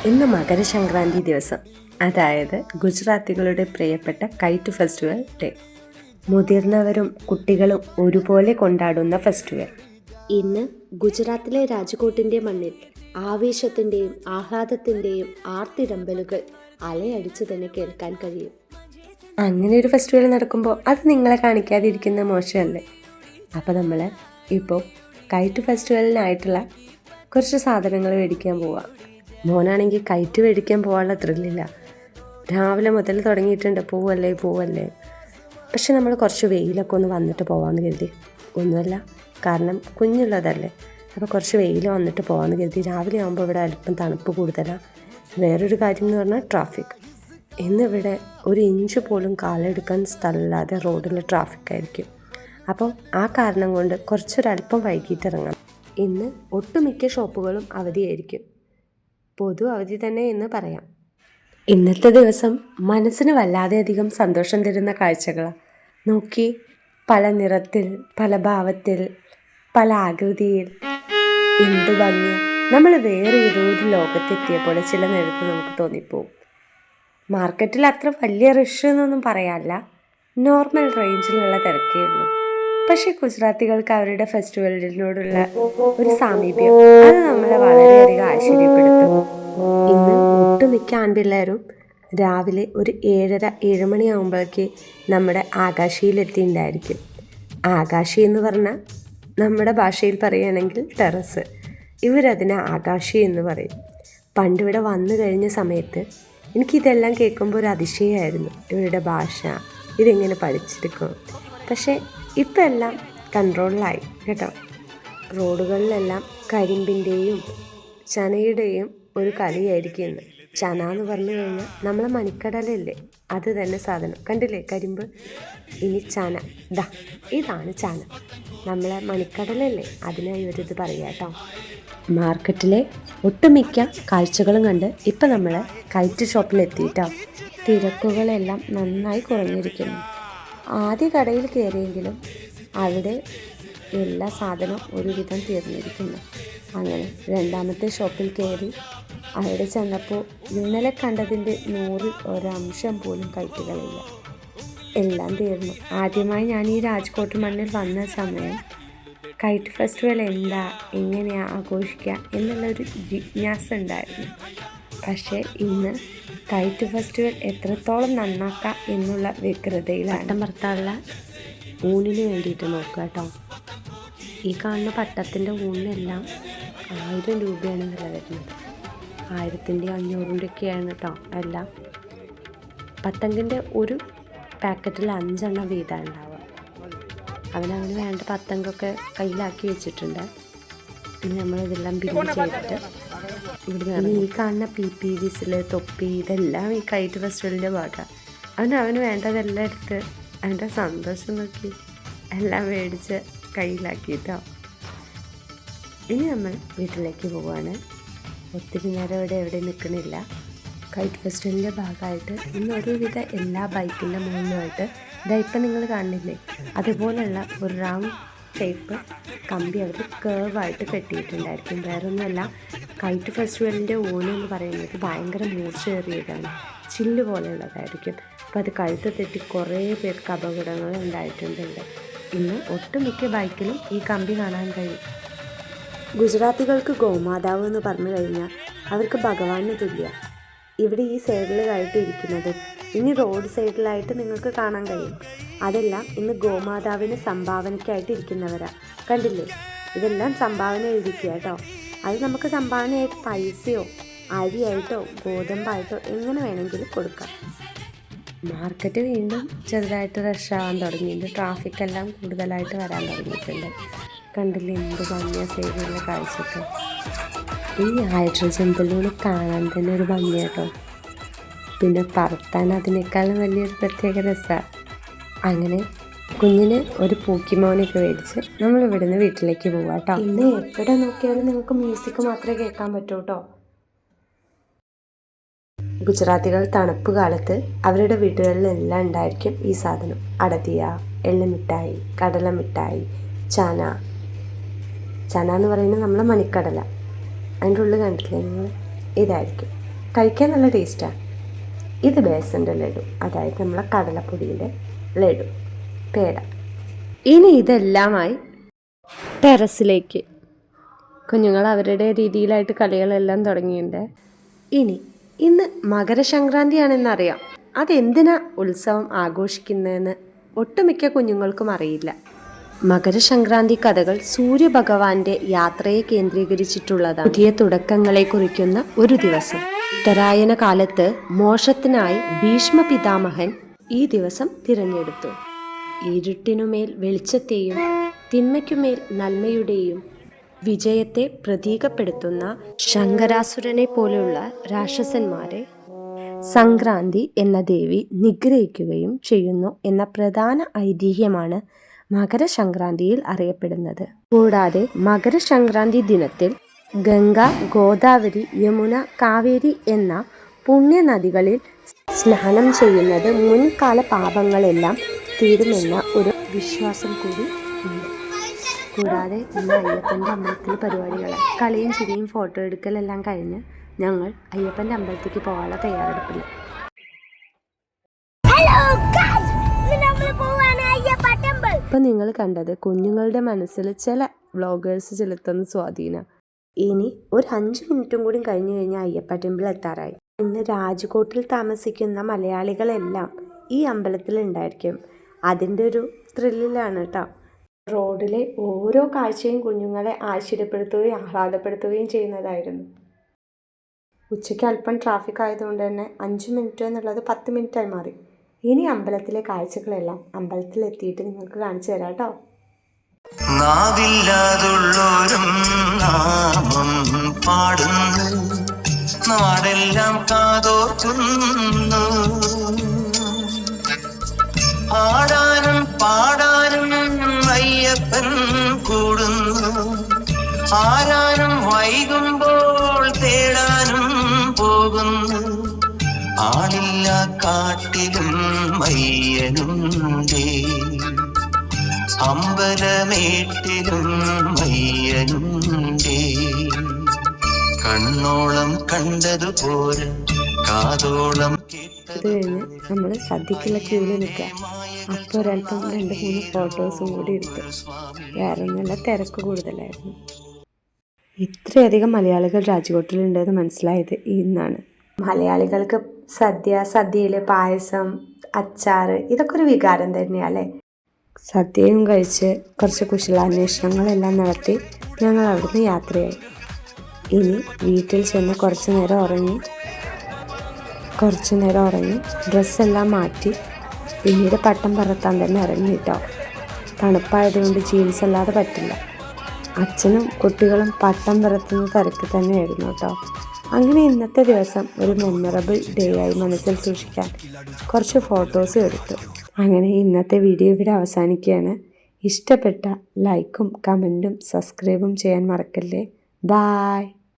ഇന്ന് മകരസംക്രാന്തി ദിവസം, അതായത് ഗുജറാത്തികളുടെ പ്രിയപ്പെട്ട കൈറ്റ് ഫെസ്റ്റിവൽ ഡേ. മുതിർന്നവരും കുട്ടികളും ഒരുപോലെ കൊണ്ടാടുന്ന ഫെസ്റ്റിവൽ. ഇന്ന് ഗുജറാത്തിലെ രാജ്കോട്ടിൻ്റെ മണ്ണിൽ ആവേശത്തിൻ്റെയും ആഹ്ലാദത്തിൻ്റെയും ആർത്തിരമ്പലുകൾ അലയടിച്ച് തന്നെ കേൾക്കാൻ കഴിയും. അങ്ങനെ ഒരു ഫെസ്റ്റിവൽ നടക്കുമ്പോൾ അത് നിങ്ങളെ കാണിക്കാതിരിക്കുന്ന മോശമല്ലേ? അപ്പോൾ നമ്മൾ ഇപ്പോൾ കൈറ്റ് ഫെസ്റ്റിവലിനായിട്ടുള്ള കുറച്ച് സാധനങ്ങൾ മേടിക്കാൻ പോവാം. മോനാണെങ്കിൽ കൈറ്റ് മേടിക്കാൻ പോകാനുള്ള ത്രില്ലില്ല. രാവിലെ മുതൽ തുടങ്ങിയിട്ടുണ്ട്, പോവല്ലേ. പക്ഷെ നമ്മൾ കുറച്ച് വെയിലൊക്കെ ഒന്ന് വന്നിട്ട് പോകാമെന്ന് കരുതി. ഒന്നുമല്ല, കാരണം കുഞ്ഞുള്ളതല്ലേ, അപ്പോൾ കുറച്ച് വെയിൽ വന്നിട്ട് പോകാമെന്ന് കരുതി. രാവിലെ ആകുമ്പോൾ ഇവിടെ അല്പം തണുപ്പ് കൂടുതലാണ്. വേറൊരു കാര്യം എന്ന് പറഞ്ഞാൽ ട്രാഫിക്. ഇന്നിവിടെ ഒരു ഇഞ്ച് പോലും കാലെടുക്കാൻ സ്ഥലമില്ലാതെ റോഡിൽ ട്രാഫിക്കായിരിക്കും. അപ്പോൾ ആ കാരണം കൊണ്ട് കുറച്ചൊരല്പം വൈകിട്ട് ഇറങ്ങണം. ഇന്ന് ഒട്ടുമിക്ക ഷോപ്പുകളും അവധിയായിരിക്കും. പൊതു അവധി തന്നെ എന്ന് പറയാം. ഇന്നത്തെ ദിവസം മനസ്സിന് വല്ലാതെയധികം സന്തോഷം തരുന്ന കാഴ്ചകളാണ്. നോക്കി, പല നിറത്തിൽ, പല ഭാവത്തിൽ, പല ആകൃതിയിൽ, എന്തു ഭംഗി! നമ്മൾ വേറെ ഏതോ ഒരു ലോകത്തെത്തിയ പോലെ ചില നേരത്ത് നമുക്ക് തോന്നിപ്പോവും. മാർക്കറ്റിൽ അത്ര വലിയ റഷ് എന്നൊന്നും പറയാനില്ല, നോർമൽ റേഞ്ചിലുള്ള തിരക്കേ ഉള്ളൂ. പക്ഷേ ഗുജറാത്തികൾക്ക് അവരുടെ ഫെസ്റ്റിവലിനോടുള്ള ഒരു സാമീപ്യം അത് നമ്മളെ വളരെയധികം ആശ്ചര്യപ്പെടുത്തും. ഇന്ന് ഒട്ടുമിക്ക ആൺപിള്ളേരും രാവിലെ ഒരു 7:30-7 മണിയാകുമ്പോഴേക്ക് നമ്മുടെ ആകാശിയിലെത്തിയിട്ടുണ്ടായിരിക്കും. ആകാശി എന്ന് പറഞ്ഞാൽ നമ്മുടെ ഭാഷയിൽ പറയുകയാണെങ്കിൽ ടെറസ്, ഇവരതിനെ ആകാശി എന്ന് പറയും. പണ്ടിവിടെ വന്നു കഴിഞ്ഞ സമയത്ത് എനിക്കിതെല്ലാം കേൾക്കുമ്പോൾ ഒരു അതിശയമായിരുന്നു. ഇവരുടെ ഭാഷ ഇതെങ്ങനെ പഠിച്ചെടുക്കും. പക്ഷേ ഇപ്പം എല്ലാം കൺട്രോളിലായി കേട്ടോ. റോഡുകളിലെല്ലാം കരിമ്പിൻ്റെയും ചനയുടെയും ഒരു കളിയായിരിക്കും ഇന്ന്. ചന എന്ന് പറഞ്ഞു കഴിഞ്ഞാൽ നമ്മളെ മണിക്കടലല്ലേ, അത് തന്നെ സാധനം. കണ്ടില്ലേ കരിമ്പ്? ഇനി ചന, ഇതാണ് ചന. നമ്മളെ മണിക്കടലല്ലേ, അതിനായി ഒരിത് പറയാം കേട്ടോ. മാർക്കറ്റിലെ ഒട്ടുമിക്ക കാഴ്ചകളും കണ്ട് ഇപ്പം നമ്മൾ കൈറ്റ് ഷോപ്പിലെത്തിയിട്ടോ. തിരക്കുകളെല്ലാം നന്നായി കുറഞ്ഞിരിക്കുന്നു. ആദ്യ കടയിൽ കയറിയെങ്കിലും അവിടെ എല്ലാ സാധനവും ഒരുവിധം തീർന്നിരിക്കുന്നു. അങ്ങനെ രണ്ടാമത്തെ ഷോപ്പിൽ കയറി അവിടെ ചെന്നപ്പോൾ ഇന്നലെ കണ്ടതിൻ്റെ 100ൽ ഒരംശം പോലും കൈറ്റുകളില്ല. എല്ലാം തീർന്നു. ആദ്യമായി ഞാൻ ഈ രാജ്കോട്ട് മണ്ണിൽ വന്ന സമയം കൈറ്റ് ഫെസ്റ്റിവൽ എന്താ, എങ്ങനെയാണ് ആഘോഷിക്കുക എന്നുള്ളൊരു ജിജ്ഞാസ ഉണ്ടായിരുന്നു. പക്ഷേ ഇന്ന് കൈറ്റ് ഫെസ്റ്റിവൽ എത്രത്തോളം നന്നാക്കാം എന്നുള്ള വ്യഗ്രതയിലാണ്. പട്ടം പറത്താനുള്ള ഊണിന് വേണ്ടിയിട്ട് നോക്കുക കേട്ടോ. ഈ കാണുന്ന പട്ടത്തിൻ്റെ ഊണിനെല്ലാം 1000 രൂപയാണ് വില വരുന്നത്. 1500-500 കേട്ടോ എല്ലാം. പത്തങ്കിൻ്റെ ഒരു പാക്കറ്റിൽ 5 എണ്ണം വീതം ഉണ്ടാവുക. അവനവന് വേണ്ട പത്തങ്കൊക്കെ കയ്യിലാക്കി വെച്ചിട്ടുണ്ട്. ഇനി നമ്മളിതെല്ലാം ബില്ല് ചെയ്തിട്ട് ഇവിടുന്ന് ഈ കാണുന്ന പി വിസിൽ, തൊപ്പി, ഇതെല്ലാം ഈ കൈറ്റ് ഫെസ്റ്റിവലിൻ്റെ ഭാഗമാണ്. അവന് വേണ്ടതെല്ലാം എടുത്ത് അവൻ്റെ സന്തോഷം നോക്കി എല്ലാം മേടിച്ച് കയ്യിലാക്കിയിട്ടോ. ഇനി നമ്മൾ വീട്ടിലേക്ക് പോവുകയാണ്. ഒത്തിരി നേരം എവിടെ നിൽക്കണില്ല. കൈറ്റ് ഫെസ്റ്റിവലിൻ്റെ ഭാഗമായിട്ട് ഇന്ന് ഒരുവിധ എല്ലാ ബൈക്കിൻ്റെ മുകളിലുമായിട്ട് ഇപ്പം നിങ്ങൾ കാണുന്നില്ലേ, അതുപോലെയുള്ള ഒരു റൗണ്ട് ഷേപ്പ് കമ്പി അവർ കേർവായിട്ട് കെട്ടിയിട്ടുണ്ടായിരിക്കും. വേറൊന്നുമല്ല, കൈറ്റ് ഫെസ്റ്റിവലിൻ്റെ ഊണ് എന്ന് പറയുന്നത് ഭയങ്കര മൂർച്ചയേറിയതാണ്, ചില്ല് പോലെയുള്ളതായിരിക്കും. അപ്പോൾ അത് കഴുത്ത് തെറ്റി കുറേ പേർക്ക് അപകടങ്ങൾ ഉണ്ടായിട്ടുണ്ട്. ഇന്ന് ഒട്ടുമിക്ക ബൈക്കിലും ഈ കമ്പി കാണാൻ കഴിയും. ഗുജറാത്തികൾക്ക് ഗോമാതാവ് എന്ന് പറഞ്ഞു കഴിഞ്ഞാൽ അവർക്ക് ഭഗവാന് തുല്യ. ഇവിടെ ഈ സൈഡിലായിട്ട് ഇരിക്കുന്നത് ഇനി റോഡ് സൈഡിലായിട്ട് നിങ്ങൾക്ക് കാണാൻ കഴിയും. അതെല്ലാം ഇന്ന് ഗോമാതാവിന് സംഭാവനയ്ക്കായിട്ട് ഇരിക്കുന്നവരാ. കണ്ടില്ലേ, ഇതെല്ലാം സംഭാവന എഴുതിക്കുക കേട്ടോ. അത് നമുക്ക് സംഭാവനയായിട്ട് പൈസയോ അരിയായിട്ടോ ഗോതമ്പായിട്ടോ എങ്ങനെ വേണമെങ്കിലും കൊടുക്കാം. മാർക്കറ്റ് വീണ്ടും ചെറുതായിട്ട് റഷാവാൻ തുടങ്ങിയിട്ടുണ്ട്. ട്രാഫിക്കെല്ലാം കൂടുതലായിട്ട് വരാൻ തുടങ്ങിയിട്ടുണ്ട്. കണ്ടില്ലേ എന്ത് ഭംഗിയ സൈഡിലുള്ള കാഴ്ചയൊക്കെ. ഈ ഹൈഡ്രജൻ ബലൂൺ കാണാൻ തന്നെ ഒരു ഭംഗിയാട്ടോ. പിന്നെ പറത്താൻ അതിനേക്കാളും വലിയൊരു പ്രത്യേക രസമാണ്. അങ്ങനെ കുഞ്ഞിന് ഒരു പൂക്കിമോനൊക്കെ മേടിച്ച് നമ്മൾ ഇവിടുന്ന് വീട്ടിലേക്ക് പോവാം കേട്ടോ. ഇന്ന് എവിടെ നോക്കിയാലും നിങ്ങൾക്ക് മ്യൂസിക് മാത്രമേ കേൾക്കാൻ പറ്റൂ കേട്ടോ. ഗുജറാത്തികൾ തണുപ്പ് കാലത്ത് അവരുടെ വീടുകളിലെല്ലാം ഉണ്ടായിരിക്കും ഈ സാധനം. അടതിയ, എള്ളുമിഠായി, കടലമിഠായി, ചന എന്ന് പറയുന്നത് നമ്മളെ മണിക്കടല. അതിൻ്റെ ഉള്ളിൽ കണ്ടില്ലേ നിങ്ങൾ, ഇതായിരിക്കും. കഴിക്കാൻ നല്ല ടേസ്റ്റാണ്. ഇത് ബേസൻ്റെ ലഡു, അതായത് നമ്മളെ കടലപ്പൊടിയുടെ ലഡു, പേട. ഇനി ഇതെല്ലാമായി ടെറസിലേക്ക്. കുഞ്ഞുങ്ങൾ അവരുടെ രീതിയിലായിട്ട് കളികളെല്ലാം തുടങ്ങിയിട്ടുണ്ട്. ഇന്ന് മകരസംക്രാന്തിയാണെന്നറിയാം. അതെന്തിനാ ഉത്സവം ആഘോഷിക്കുന്നതെന്ന് ഒട്ടുമിക്ക കുഞ്ഞുങ്ങൾക്കും അറിയില്ല. മകരസംക്രാന്തി കഥകൾ സൂര്യഭഗവാന്റെ യാത്രയെ കേന്ദ്രീകരിച്ചിട്ടുള്ളതാണ്. പുതിയ തുടക്കങ്ങളെ കുറിക്കുന്ന ഒരു ദിവസം. ഉത്തരായന കാലത്ത് മോക്ഷത്തിനായി ഭീഷ്മ പിതാമഹൻ ഈ ദിവസം തിരഞ്ഞെടുത്തു. ഇരുട്ടിനുമേൽ വെളിച്ചത്തെയും തിന്മയ്ക്കുമേൽ നന്മയുടെയും വിജയത്തെ പ്രതീകപ്പെടുത്തുന്ന ശങ്കരാസുരനെ പോലെയുള്ള രാക്ഷസന്മാരെ സംക്രാന്തി എന്ന ദേവി നിഗ്രഹിക്കുകയും ചെയ്യുന്നു എന്ന പ്രധാന ഐതിഹ്യമാണ് മകരസംക്രാന്തിയിൽ അറിയപ്പെടുന്നത്. കൂടാതെ മകരസംക്രാന്തി ദിനത്തിൽ ഗംഗ, ഗോദാവരി, യമുന, കാവേരി എന്ന പുണ്യനദികളിൽ സ്നാനം ചെയ്യുന്നത് മുൻകാല പാപങ്ങളെല്ലാം തീരുമെന്ന ഒരു വിശ്വാസം കൂടി ഉണ്ട്. കൂടാതെ ഇന്ന് അയ്യപ്പൻ്റെ അമ്പലത്തിൽ പരിപാടികൾ, കളിയും ചിരിയും ഫോട്ടോ എടുക്കലെല്ലാം കഴിഞ്ഞ് ഞങ്ങൾ അയ്യപ്പൻ്റെ അമ്പലത്തേക്ക് പോകാനുള്ള തയ്യാറെടുപ്പില്ല. ഇപ്പം നിങ്ങൾ കണ്ടത് കുഞ്ഞുങ്ങളുടെ മനസ്സിൽ ചില വ്ളോഗേഴ്സ് ചെലുത്തുന്ന സ്വാധീനം. ഇനി ഒരു 5 മിനിറ്റും കൂടി കഴിഞ്ഞു കഴിഞ്ഞാൽ അയ്യപ്പ ടെമ്പിൾ എത്താറായി. ഇന്ന് രാജ്കോട്ടിൽ താമസിക്കുന്ന മലയാളികളെല്ലാം ഈ അമ്പലത്തിൽ ഉണ്ടായിരിക്കും. അതിൻ്റെ ഒരു ത്രില്ലിലാണ് കേട്ടോ. റോഡിലെ ഓരോ കാഴ്ചയും കുഞ്ഞുങ്ങളെ ആശ്ചര്യപ്പെടുത്തുകയും ആഹ്ലാദപ്പെടുത്തുകയും ചെയ്യുന്നതായിരുന്നു. ഉച്ചയ്ക്ക് അല്പം ട്രാഫിക് ആയതുകൊണ്ട് തന്നെ 5 മിനിറ്റ് എന്നുള്ളത് 10 മിനിറ്റായി മാറി. ഇനി അമ്പലത്തിലെ കാഴ്ചകളെല്ലാം അമ്പലത്തിലെത്തിയിട്ട് നിങ്ങൾക്ക് കാണിച്ചു തരാം കേട്ടോ. നാവില്ലാതുള്ളോരും നാമം പാടുന്നു, നാടെല്ലാം കാതോർക്കുന്നു. ആടാനും പാടാനും അയ്യപ്പൻ കൂടുന്നു, ആരാനും വൈകുമ്പോൾ തേടാനും പോകുന്നു. ആളില്ല കാട്ടിലും അയ്യനുണ്ടേ, അമ്പലമേട്ടിലും അയ്യനുണ്ടേ. കണ്ണോളം കണ്ടതുപോലെ കാതോളം. ഇത് കഴിഞ്ഞ് നമ്മൾ സദ്യക്കുള്ള ക്യൂവിൽ നിൽക്കുക. അപ്പോൾ ഒരല്പം 2-3 ഫോട്ടോസും കൂടി എടുത്തു. വേറെ നല്ല തിരക്ക് കൂടുതലായിരുന്നു. ഇത്രയധികം മലയാളികൾ രാജ്കോട്ടിലുണ്ടെന്ന് മനസ്സിലായത് ഇന്നാണ്. മലയാളികൾക്ക് സദ്യയിൽ പായസം, അച്ചാർ ഇതൊക്കെ ഒരു വികാരം തന്നെയല്ലേ. സദ്യയും കഴിച്ച് കുറച്ച് കുശലാന്വേഷണങ്ങളെല്ലാം നടത്തി ഞങ്ങൾ അവിടുന്ന് യാത്രയായി. ഇനി വീട്ടിൽ ചെന്ന് കുറച്ച് നേരം ഉറങ്ങി ഡ്രസ്സെല്ലാം മാറ്റി പിന്നീട് പട്ടം പറത്താൻ തന്നെ ഇറങ്ങി കേട്ടോ. തണുപ്പായതുകൊണ്ട് ജീൻസ് അല്ലാതെ പറ്റില്ല. അച്ഛനും കുട്ടികളും പട്ടം പറത്തുന്ന തിരക്ക് തന്നെയായിരുന്നു കേട്ടോ. അങ്ങനെ ഇന്നത്തെ ദിവസം ഒരു മെമ്മറബിൾ ഡേ ആയി മനസ്സിൽ സൂക്ഷിക്കാൻ കുറച്ച് ഫോട്ടോസ് എടുത്തു. അങ്ങനെ ഇന്നത്തെ വീഡിയോ ഇവിടെ അവസാനിക്കുകയാണ്. ഇഷ്ടപ്പെട്ട ലൈക്കും കമൻറ്റും സബ്സ്ക്രൈബും ചെയ്യാൻ മറക്കല്ലേ. ബായ്.